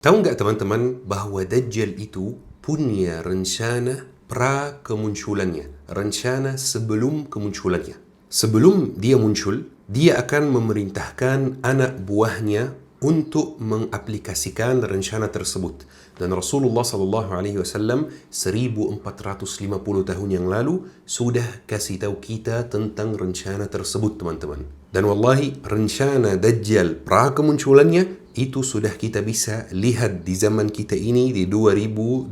Tahu nggak teman-teman bahwa Dajjal itu punya rencana pra-kemunculannya, rencana sebelum kemunculannya. Sebelum dia muncul, dia akan memerintahkan anak buahnya untuk mengaplikasikan rencana tersebut. Dan Rasulullah SAW 1450 tahun yang lalu sudah kasih tahu kita tentang rencana tersebut, teman-teman. Dan wallahi, rencana Dajjal pra-kemunculannya itu sudah kita bisa lihat di zaman kita ini di 2026.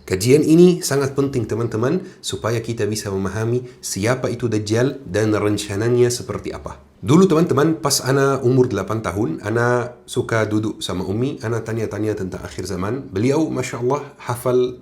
Kajian ini sangat penting teman-teman supaya kita bisa memahami siapa itu Dajjal dan rencananya seperti apa. Dulu teman-teman pas ana umur 8 tahun, ana suka duduk sama Umi, ana tanya-tanya tentang akhir zaman. Beliau Masya Allah hafal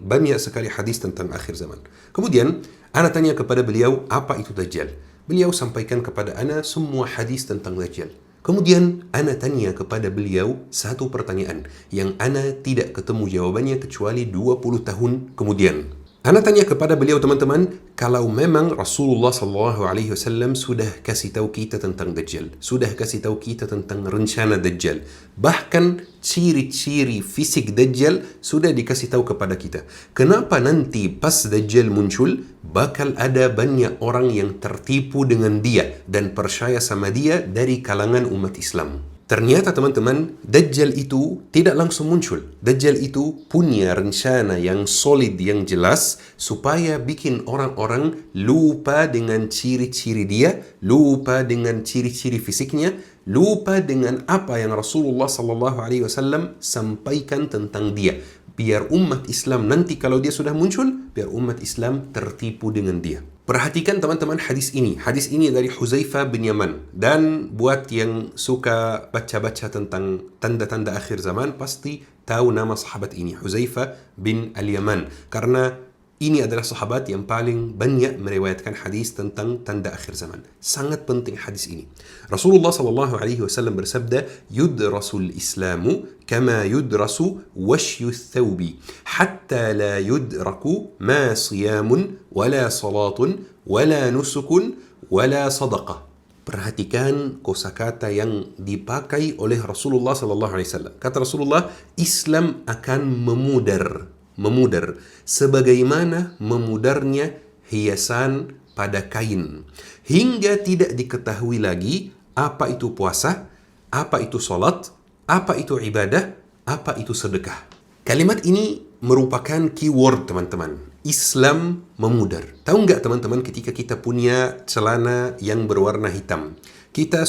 banyak sekali hadis tentang akhir zaman. Kemudian ana tanya kepada beliau apa itu Dajjal. Beliau sampaikan kepada ana semua hadis tentang Dajjal. Kemudian ana tanya kepada beliau satu pertanyaan yang ana tidak ketemu jawabannya kecuali 20 tahun kemudian. Ana tanya kepada beliau teman-teman, kalau memang Rasulullah SAW sudah kasih tahu kita tentang Dajjal, sudah kasih tahu kita tentang rencana Dajjal, bahkan ciri-ciri fisik Dajjal sudah dikasih tahu kepada kita. Kenapa nanti pas Dajjal muncul, bakal ada banyak orang yang tertipu dengan dia dan percaya sama dia dari kalangan umat Islam? Ternyata teman-teman, Dajjal itu tidak langsung muncul. Dajjal itu punya rencana yang solid, yang jelas, supaya bikin orang-orang lupa dengan ciri-ciri dia, lupa dengan ciri-ciri fisiknya, lupa dengan apa yang Rasulullah SAW sampaikan tentang dia. Biar umat Islam nanti kalau dia sudah muncul, biar umat Islam tertipu dengan dia. Perhatikan teman-teman hadis ini. Hadis ini dari Huzaifah bin Yaman. Dan buat yang suka baca-baca tentang tanda-tanda akhir zaman, pasti tahu nama sahabat ini, Huzaifah bin Al-Yaman. Karena ini adalah sahabat yang paling banyak meriwayatkan hadis tentang tanda akhir zaman. Sangat penting hadis ini. Rasulullah SAW bersabda, "Yudrasul Islamu kama yudrasu washyu thawbi, hatta la yudraku ma siyamun, wala salatun, wala nusukun, wala sadaqah." Perhatikan kosakata yang dipakai oleh Rasulullah SAW. Kata Rasulullah, Islam akan memudar sebagaimana memudarnya hiasan pada kain, hingga tidak diketahui lagi apa itu puasa, apa itu salat, apa itu ibadah, apa itu sedekah. Kalimat ini merupakan keyword teman-teman. Islam memudar. Tahu nggak teman-teman, ketika kita punya celana yang berwarna hitam, kita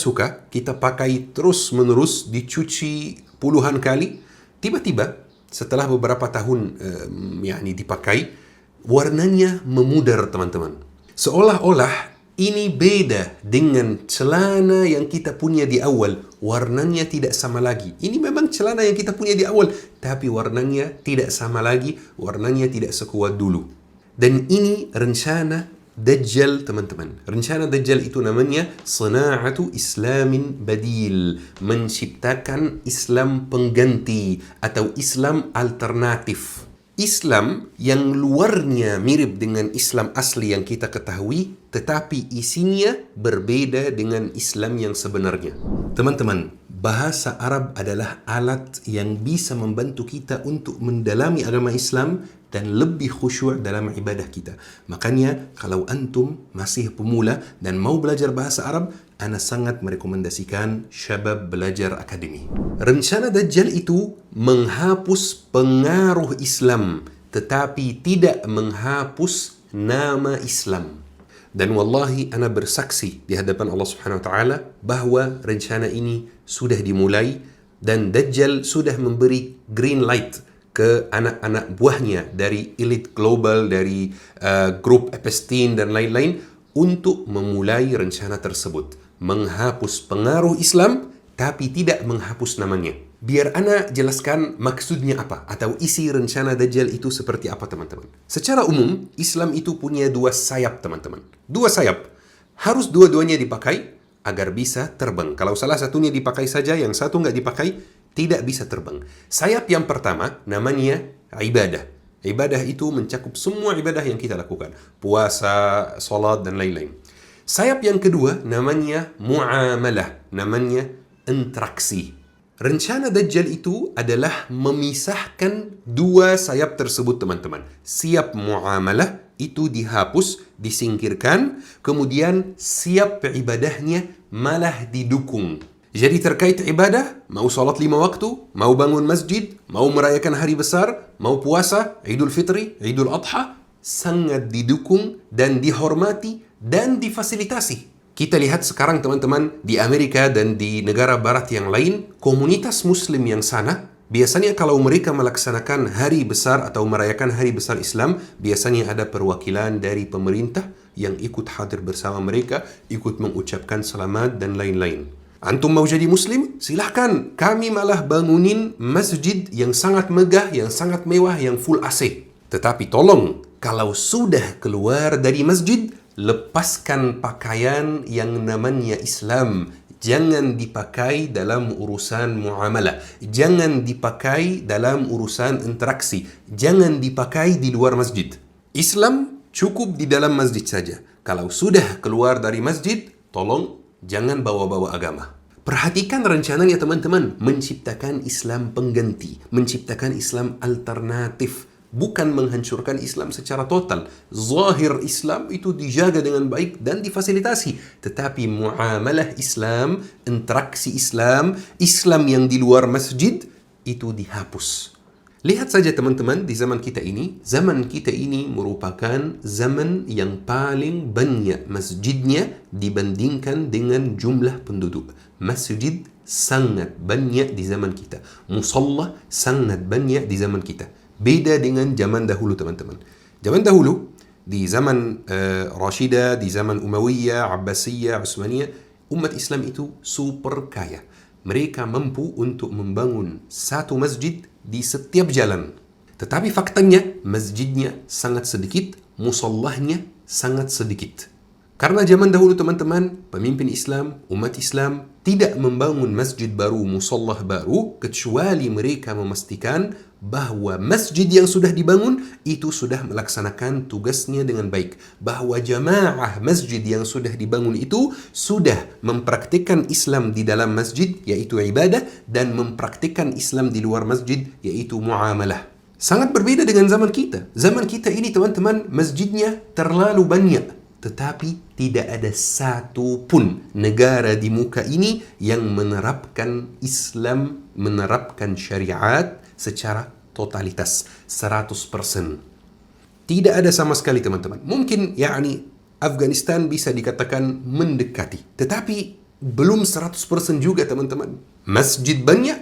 pakai terus menerus, dicuci puluhan kali, tiba-tiba setelah beberapa tahun dipakai, warnanya memudar teman-teman. Seolah-olah ini beda dengan celana yang kita punya di awal. Warnanya tidak sama lagi. Ini memang celana yang kita punya di awal, tapi warnanya tidak sama lagi, warnanya tidak sekuat dulu. Dan ini rencana Dajjal teman-teman. Rencana Dajjal itu namanya Sana'atu Islamin Badil, menciptakan Islam pengganti atau Islam alternatif. Islam yang luarnya mirip dengan Islam asli yang kita ketahui, tetapi isinya berbeda dengan Islam yang sebenarnya. Teman-teman, bahasa Arab adalah alat yang bisa membantu kita untuk mendalami agama Islam dan lebih khusyuk dalam ibadah kita. Makanya kalau antum masih pemula dan mau belajar bahasa Arab, ana sangat merekomendasikan Syabab Belajar Akademi. Rencana Dajjal itu menghapus pengaruh Islam, tetapi tidak menghapus nama Islam. Dan wallahi ana bersaksi di hadapan Allah Subhanahu wa taala bahwa rencana ini sudah dimulai dan Dajjal sudah memberi green light ke anak-anak buahnya dari elit global, dari grup Epstein dan lain-lain untuk memulai rencana tersebut. Menghapus pengaruh Islam tapi tidak menghapus namanya. Biar ana jelaskan maksudnya apa atau isi rencana Dajjal itu seperti apa teman-teman. Secara umum, Islam itu punya dua sayap teman-teman. Dua sayap. Harus dua-duanya dipakai agar bisa terbang. Kalau salah satunya dipakai saja, yang satu nggak dipakai, tidak bisa terbang. Sayap yang pertama namanya ibadah. Ibadah itu mencakup semua ibadah yang kita lakukan. Puasa, salat, dan lain-lain. Sayap yang kedua namanya muamalah, namanya interaksi. Rencana Dajjal itu adalah memisahkan dua sayap tersebut, teman-teman. Siap muamalah itu dihapus, disingkirkan, kemudian siap ibadahnya malah didukung. Jadi terkait ibadah, mau sholat 5 waktu, mau bangun masjid, mau merayakan hari besar, mau puasa, Idul Fitri, Idul Adha, sangat didukung dan dihormati dan difasilitasi. Kita lihat sekarang teman-teman di Amerika dan di negara barat yang lain, komunitas muslim yang sana, biasanya kalau mereka melaksanakan hari besar atau merayakan hari besar Islam, biasanya ada perwakilan dari pemerintah yang ikut hadir bersama mereka, ikut mengucapkan selamat dan lain-lain. Antum mau jadi muslim? Silahkan. Kami malah bangunin masjid yang sangat megah, yang sangat mewah, yang full AC. Tetapi tolong, kalau sudah keluar dari masjid, lepaskan pakaian yang namanya Islam. Jangan dipakai dalam urusan muamalah. Jangan dipakai dalam urusan interaksi. Jangan dipakai di luar masjid. Islam cukup di dalam masjid saja. Kalau sudah keluar dari masjid, tolong jangan bawa-bawa agama. Perhatikan rencananya teman-teman. Menciptakan Islam pengganti. Menciptakan Islam alternatif. Bukan menghancurkan Islam secara total. Zahir Islam itu dijaga dengan baik dan difasilitasi. Tetapi muamalah Islam, interaksi Islam, Islam yang di luar masjid, itu dihapus. Lihat saja teman-teman di zaman kita ini. Zaman kita ini merupakan zaman yang paling banyak masjidnya dibandingkan dengan jumlah penduduk. Masjid sangat banyak di zaman kita. Musalla sangat banyak di zaman kita. Beda dengan zaman dahulu teman-teman. Zaman dahulu, di zaman Rashidah, di zaman Umayyah, Abbasiyah, Utsmaniyah, umat Islam itu super kaya. Mereka mampu untuk membangun satu masjid di setiap jalan. Tetapi faktanya, masjidnya sangat sedikit, musallahnya sangat sedikit. Karena zaman dahulu teman-teman, pemimpin Islam, umat Islam tidak membangun masjid baru, musallah baru, kecuali mereka memastikan bahwa masjid yang sudah dibangun itu sudah melaksanakan tugasnya dengan baik. Bahwa jamaah masjid yang sudah dibangun itu sudah mempraktikkan Islam di dalam masjid, yaitu ibadah, dan mempraktikkan Islam di luar masjid, yaitu muamalah. Sangat berbeda dengan zaman kita. Zaman kita ini teman-teman, masjidnya terlalu banyak. Tetapi tidak ada satu pun negara di muka ini yang menerapkan Islam, menerapkan syariat secara totalitas 100%. Tidak ada sama sekali teman-teman. Mungkin Afghanistan bisa dikatakan mendekati, tetapi belum 100% juga teman-teman. Masjid banyak,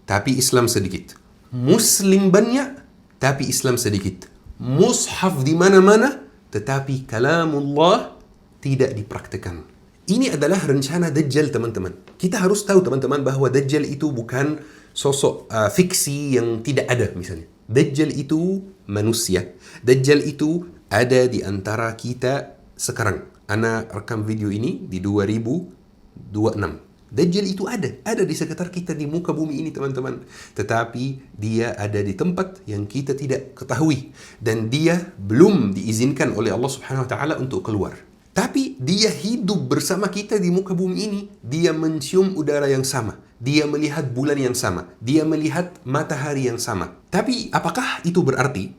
tapi Islam sedikit. Muslim banyak, tapi Islam sedikit. Mushaf di mana-mana, tetapi kalamullah tidak dipraktikkan. Ini adalah rencana Dajjal teman-teman. Kita harus tahu teman-teman bahwa Dajjal itu bukan sosok fiksi yang tidak ada misalnya. Dajjal itu manusia. Dajjal itu ada di antara kita sekarang. Ana rekam video ini di 2026. Dajjal itu ada di sekitar kita di muka bumi ini teman-teman. Tetapi dia ada di tempat yang kita tidak ketahui. Dan dia belum diizinkan oleh Allah Subhanahu Wa Taala untuk keluar. Tapi dia hidup bersama kita di muka bumi ini. Dia mencium udara yang sama. Dia melihat bulan yang sama. Dia melihat matahari yang sama. Tapi apakah itu berarti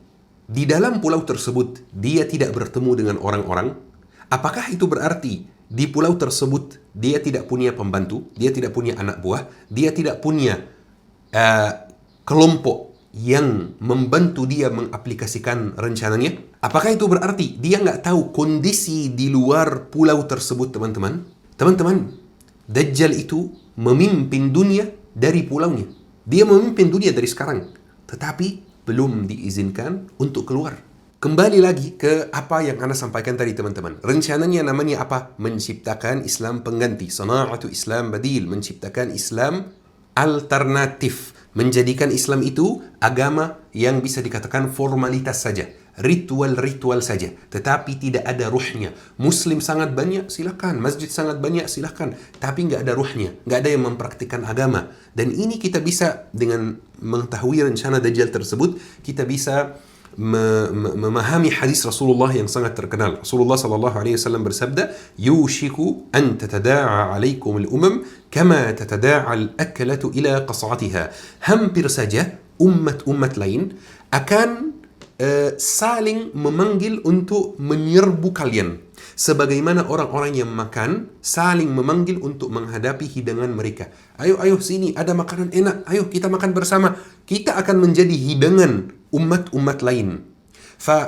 di dalam pulau tersebut dia tidak bertemu dengan orang-orang? Apakah itu berarti di pulau tersebut dia tidak punya pembantu, dia tidak punya anak buah, dia tidak punya kelompok yang membantu dia mengaplikasikan rencananya? Apakah itu berarti dia nggak tahu kondisi di luar pulau tersebut teman-teman? Teman-teman, Dajjal itu memimpin dunia dari pulaunya. Dia memimpin dunia dari sekarang, tetapi belum diizinkan untuk keluar. Kembali lagi ke apa yang Anda sampaikan tadi teman-teman. Rencananya namanya apa? Menciptakan Islam pengganti. Sana'atu Islam badil. Menciptakan Islam alternatif. Menjadikan Islam itu agama yang bisa dikatakan formalitas saja. Ritual-ritual saja. Tetapi tidak ada ruhnya. Muslim sangat banyak, silakan. Masjid sangat banyak, silakan. Tapi nggak ada ruhnya. Nggak ada yang mempraktikkan agama. Dan ini kita bisa dengan mengetahui rencana Dajjal tersebut, kita bisa memahami hadis Rasulullah yang sangat terkenal. Rasulullah sallallahu alaihi wasallam bersabda, "Yushiku an tatada'a 'alaikum al-umam kama tatada'a al-aklatu ila qas'atiha." Hampir saja umat-umat lain akan saling memanggil untuk menyerbu kalian, sebagaimana orang-orang yang makan saling memanggil untuk menghadapi hidangan mereka. Ayo sini, ada makanan enak, ayo kita makan bersama. Kita akan menjadi hidangan umat-umat lain.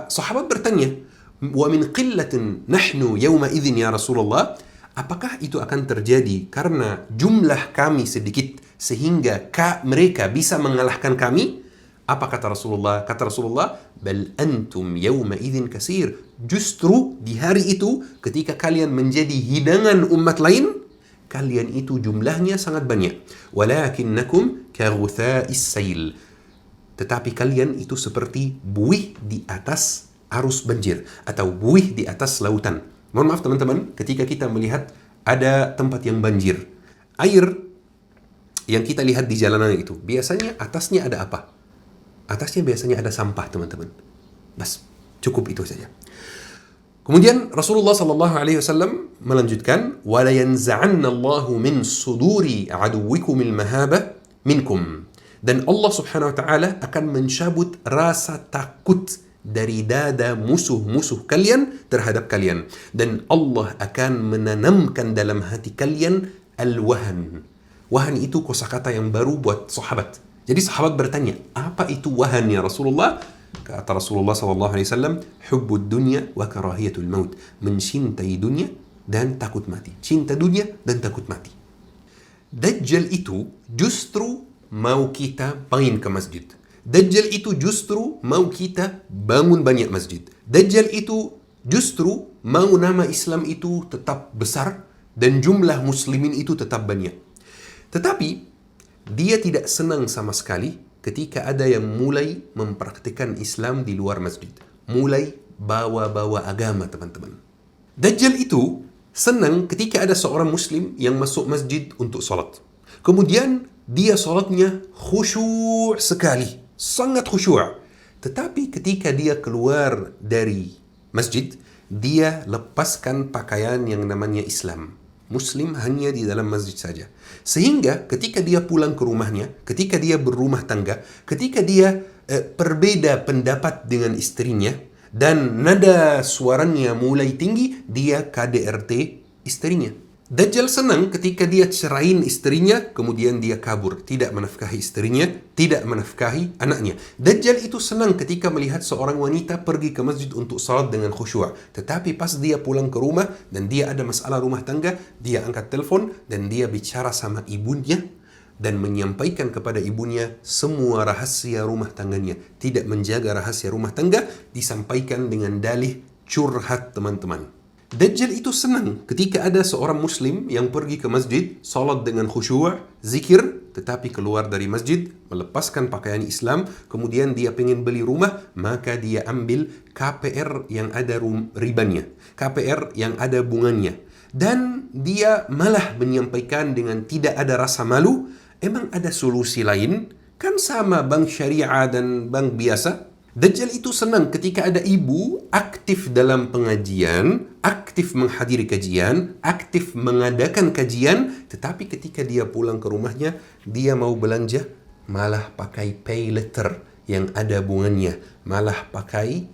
Sahabat bertanya, wa min qillatin nahnu yawma idzin ya Rasulullah, apakah itu akan terjadi karena jumlah kami sedikit sehingga mereka bisa mengalahkan kami? Apa kata Rasulullah? Kata Rasulullah, bal antum yawma idzin kasir. Justru di hari itu ketika kalian menjadi hidangan umat lain, kalian itu jumlahnya sangat banyak. Walakinnakum kaghutha'is sail. Tetapi kalian itu seperti buih di atas arus banjir atau buih di atas lautan. Mohon maaf teman-teman, ketika kita melihat ada tempat yang banjir, air yang kita lihat di jalanan itu, biasanya atasnya ada apa? Atasnya biasanya ada sampah, teman-teman. Bas, cukup itu saja. Kemudian Rasulullah sallallahu alaihi wasallam melanjutkan, "Wala yanza'anna Allahu min suduri aduwikumil mahaba minkum." Dan Allah Subhanahu wa taala akan mencabut rasa takut dari dada musuh-musuh kalian terhadap kalian, dan Allah akan menanamkan dalam hati kalian al-wahan. Wahan itu kosakata yang baru buat sahabat. Jadi sahabat bertanya, apa itu wahan ya Rasulullah? Kata Rasulullah SAW, hubbud dunya wa karahiyatul maut. Mencintai dunia dan takut mati. Cinta dunia dan takut mati. Dajjal itu justru mau kita main ke masjid. Dajjal itu justru mau kita bangun banyak masjid. Dajjal itu justru mau nama Islam itu tetap besar dan jumlah muslimin itu tetap banyak. Tetapi dia tidak senang sama sekali ketika ada yang mulai mempraktikkan Islam di luar masjid. Mulai bawa-bawa agama, teman-teman. Dajjal itu senang ketika ada seorang muslim yang masuk masjid untuk sholat. Kemudian dia sholatnya khusyuk sekali. Sangat khusyuk. Tetapi ketika dia keluar dari masjid, dia lepaskan pakaian yang namanya Islam. Muslim hanya di dalam masjid saja. Sehingga ketika dia pulang ke rumahnya, ketika dia berumah tangga, ketika dia berbeda pendapat dengan istrinya, dan nada suaranya mulai tinggi, dia KDRT istrinya. Dajjal senang ketika dia ceraiin istrinya, kemudian dia kabur. Tidak menafkahi istrinya, tidak menafkahi anaknya. Dajjal itu senang ketika melihat seorang wanita pergi ke masjid untuk salat dengan khusyuk. Tetapi pas dia pulang ke rumah dan dia ada masalah rumah tangga, dia angkat telepon dan dia bicara sama ibunya dan menyampaikan kepada ibunya semua rahasia rumah tangganya. Tidak menjaga rahasia rumah tangga, disampaikan dengan dalih curhat, teman-teman. Dajjal itu senang ketika ada seorang muslim yang pergi ke masjid, salat dengan khusyuk, zikir, tetapi keluar dari masjid, melepaskan pakaian Islam, kemudian dia pengen beli rumah, maka dia ambil KPR yang ada ribanya, KPR yang ada bunganya. Dan dia malah menyampaikan dengan tidak ada rasa malu, emang ada solusi lain? Kan sama bank syariah dan bank biasa? Dajjal itu senang ketika ada ibu aktif dalam pengajian, aktif menghadiri kajian, aktif mengadakan kajian, tetapi ketika dia pulang ke rumahnya, dia mau belanja, malah pakai pay letter yang ada bunganya, malah pakai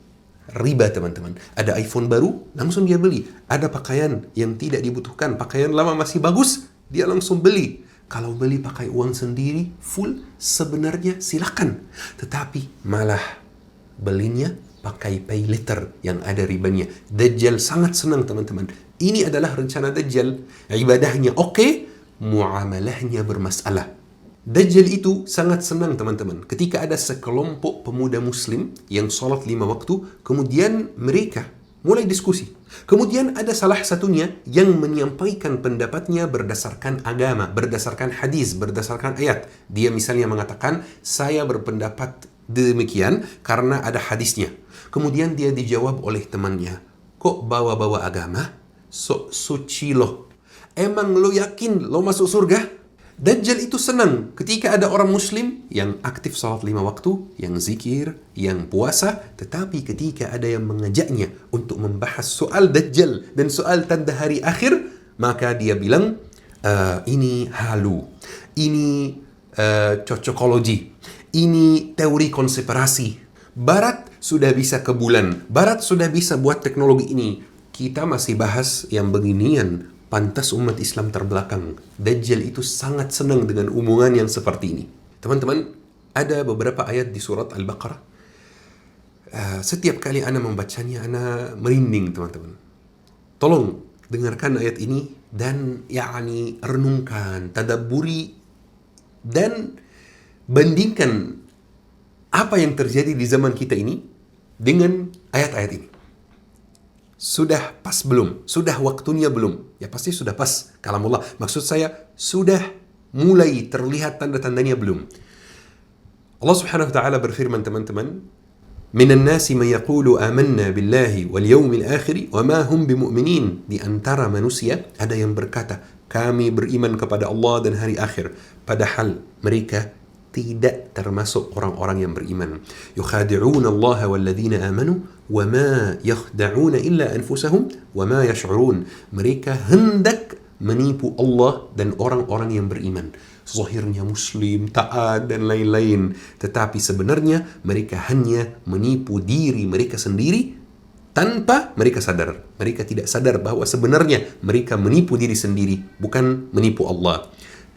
riba, teman-teman. Ada iPhone baru, langsung dia beli. Ada pakaian yang tidak dibutuhkan, pakaian lama masih bagus, dia langsung beli. Kalau beli pakai uang sendiri, full, sebenarnya silakan. Tetapi malah belinya pakai pay letter yang ada ribanya. Dajjal sangat senang, teman-teman. Ini adalah rencana Dajjal. Ibadahnya oke, muamalahnya bermasalah. Dajjal itu sangat senang, teman-teman, ketika ada sekelompok pemuda muslim yang sholat 5 waktu, kemudian mereka mulai diskusi. Kemudian ada salah satunya yang menyampaikan pendapatnya berdasarkan agama, berdasarkan hadis, berdasarkan ayat. Dia misalnya mengatakan, saya berpendapat demikian karena ada hadisnya. Kemudian dia dijawab oleh temannya, kok bawa-bawa agama? Sok suci loh. Emang lo yakin lo masuk surga? Dajjal itu senang ketika ada orang muslim yang aktif salat 5 waktu, yang zikir, yang puasa, tetapi ketika ada yang mengajaknya untuk membahas soal Dajjal dan soal tanda hari akhir, maka dia bilang, ini halu, ini cocokologi, ini teori konspirasi. Barat sudah bisa ke bulan, Barat sudah bisa buat teknologi ini. Kita masih bahas yang beginian. Pantas umat Islam terbelakang. Dajjal itu sangat senang dengan omongan yang seperti ini. Teman-teman, ada beberapa ayat di surat Al-Baqarah. Setiap kali Ana membacanya, Ana merinding, teman-teman. Tolong dengarkan ayat ini dan renungkan, tadabburi, dan bandingkan apa yang terjadi di zaman kita ini dengan ayat-ayat ini. Sudah pas belum? Sudah waktunya belum? Ya pasti sudah pas. Kalamullah. Maksud saya, sudah mulai terlihat tanda-tandanya belum? Allah Subhanahu wa taala berfirman, teman-teman, "Minan nasi man yaqulu amanna billahi wal yawmil akhir wa ma hum bimu'minin." Di antara manusia ada yang berkata, kami beriman kepada Allah dan hari akhir, padahal mereka tidak termasuk orang-orang yang beriman. Yukhadi'una Allah walladzina amanu wa ma yakhda'una illa anfusahum wa ma yash'urun. Mereka hendak menipu Allah dan orang-orang yang beriman. Zahirnya muslim, taat dan lain-lain, tetapi sebenarnya mereka hanya menipu diri mereka sendiri tanpa mereka sadar. Mereka tidak sadar bahwa sebenarnya mereka menipu diri sendiri, bukan menipu Allah.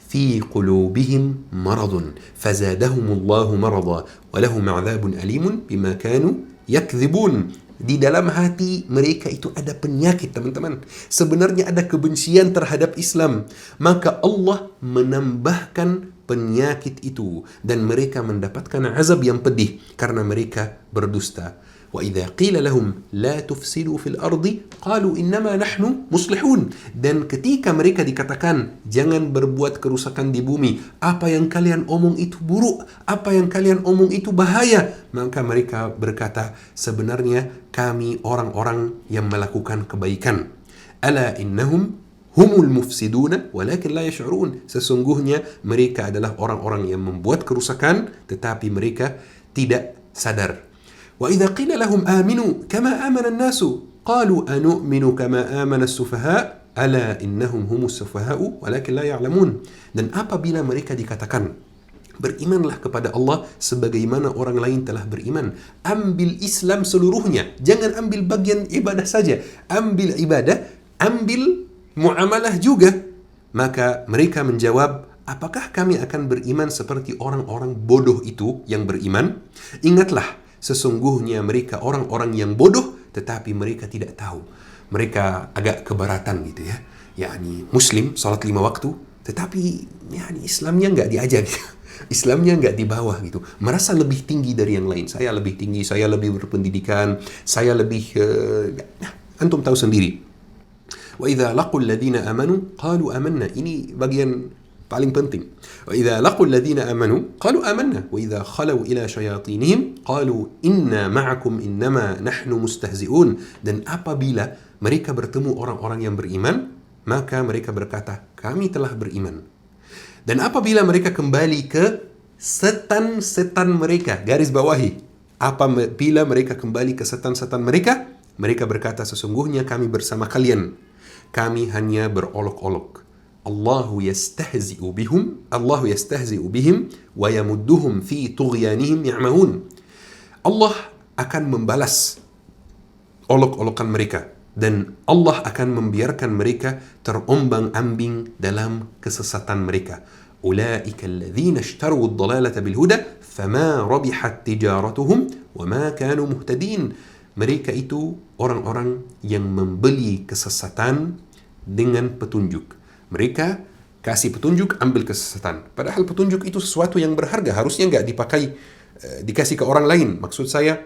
في قلوبهم مرض فزادهم الله مرضا ولهم عذاب أليم بما كانوا يكذبون. Di dalam hati mereka itu ada penyakit, teman-teman. Sebenarnya ada kebencian terhadap Islam. Maka Allah menambahkan penyakit itu dan mereka mendapatkan azab yang pedih karena mereka berdusta. وَإِذَا قِيلَ لَهُمْ لَا تُفْسِدُوا فِي الْأَرْضِ قَالُوا إِنَّمَا نَحْنُ مُصْلِحُونَ. Dan ketika mereka dikatakan, jangan berbuat kerusakan di bumi, apa yang kalian omong itu buruk, apa yang kalian omong itu bahaya, maka mereka berkata, sebenarnya kami orang-orang yang melakukan kebaikan. أَلَا إِنَّهُمْ humul mufsiduna walakin la yash'urun. Sesungguhnya mereka adalah orang-orang yang membuat kerusakan tetapi mereka tidak sadar. وَإِذَا قِيلَ لَهُمْ آمِنُوا كَمَا آمَنَ النَّاسُ قَالُوا أَنُؤْمِنُ كَمَا آمَنَ السُّفَهَاءُ أَلَا إِنَّهُمْ هُمُ السُّفَهَاءُ وَلَكِنْ لَا يَعْلَمُونَ. Dan apabila mereka dikatakan, berimanlah kepada Allah sebagaimana orang lain telah beriman. Ambil Islam seluruhnya, jangan ambil bagian ibadah saja. Ambil ibadah, ambil muamalah juga. Maka mereka menjawab, apakah kami akan beriman seperti orang-orang bodoh itu yang beriman? Ingatlah, sesungguhnya mereka orang-orang yang bodoh, tetapi mereka tidak tahu. Mereka agak kebaratan gitu ya. Yani Muslim, salat 5 waktu, tetapi Islamnya nggak diajar gitu. Islamnya nggak di bawah gitu. Merasa lebih tinggi dari yang lain. Saya lebih tinggi, saya lebih berpendidikan, saya lebih... antum tahu sendiri. وَإِذَا لَقُوا الَّذِينَ آمَنُوا قَالُوا آمَنَّا. Ini bagian paling penting. وَإِذَا لَقُوا الَّذِينَ آمَنُوا قَالُوا آمَنَّا وَإِذَا خَلَوْا إِلَى شَيَاطِينِهِمْ قَالُوا إِنَّا مَعَكُمْ إِنَّمَا نَحْنُ مُسْتَهْزِئُونَ. Dan apabila mereka bertemu orang-orang yang beriman, maka mereka berkata, kami telah beriman. Dan apabila mereka kembali ke setan-setan mereka, garis bawahi, apabila mereka kembali ke setan-setan mereka, mereka berkata, sesungguhnya kami bersama kalian, kami hanya berolok-olok. Allahu yastahzi'u bihim wa yamudduhum fi tughyanihim ya'mahun. Allah akan membalas olok-olokan mereka dan Allah akan membiarkan mereka terombang-ambing dalam kesesatan mereka. Ulaika alladhina ishtaru ad-dalalata bil huda fama rabihat tijaratuhum wa ma kanu muhtadin. Mereka itu orang-orang yang membeli kesesatan dengan petunjuk. Mereka kasih petunjuk, ambil kesesatan. Padahal petunjuk itu sesuatu yang berharga. Harusnya nggak dipakai, dikasih ke orang lain. Maksud saya,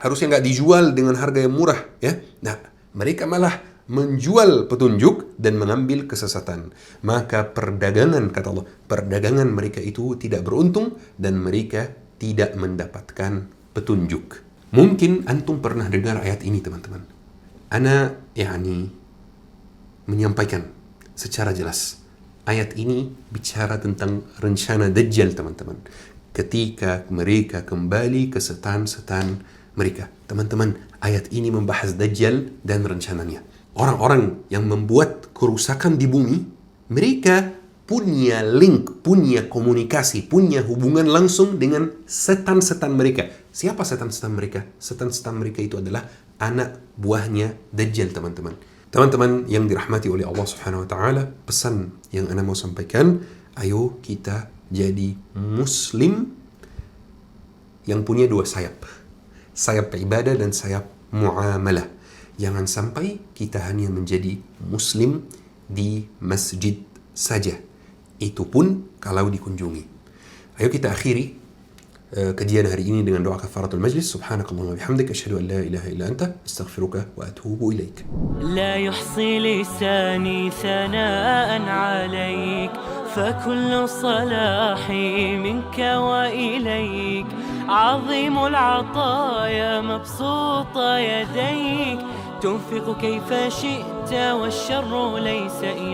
harusnya nggak dijual dengan harga yang murah. Ya, nah, mereka malah menjual petunjuk dan mengambil kesesatan. Maka perdagangan, kata Allah, perdagangan mereka itu tidak beruntung dan mereka tidak mendapatkan petunjuk. Mungkin antum pernah dengar ayat ini, teman-teman. Ana menyampaikan secara jelas. Ayat ini bicara tentang rencana Dajjal, teman-teman. Ketika mereka kembali ke setan-setan mereka. Teman-teman, ayat ini membahas Dajjal dan rencananya. Orang-orang yang membuat kerusakan di bumi, mereka punya link, punya komunikasi, punya hubungan langsung dengan setan-setan mereka. Siapa setan-setan mereka? Setan-setan mereka itu adalah anak buahnya Dajjal, teman-teman. Teman-teman yang dirahmati oleh Allah Subhanahu wa taala, pesan yang ana mau sampaikan, ayo kita jadi muslim yang punya dua sayap. Sayap ibadah dan sayap muamalah. Jangan sampai kita hanya menjadi muslim di masjid saja. Itu pun kalau dikunjungi. Ayo kita akhiri kajian hari ini dengan doa kafaratul majlis. Subhanakallahumma bihamdika asyhadu an la ilaha illa anta astaghfiruka wa atubu ilaik. لا يحصي لساني ثناء عليك فكل صلاحي منك وإليك عظيم العطايا مبسوط يديك تنفق كيف شئت والشر ليس إليك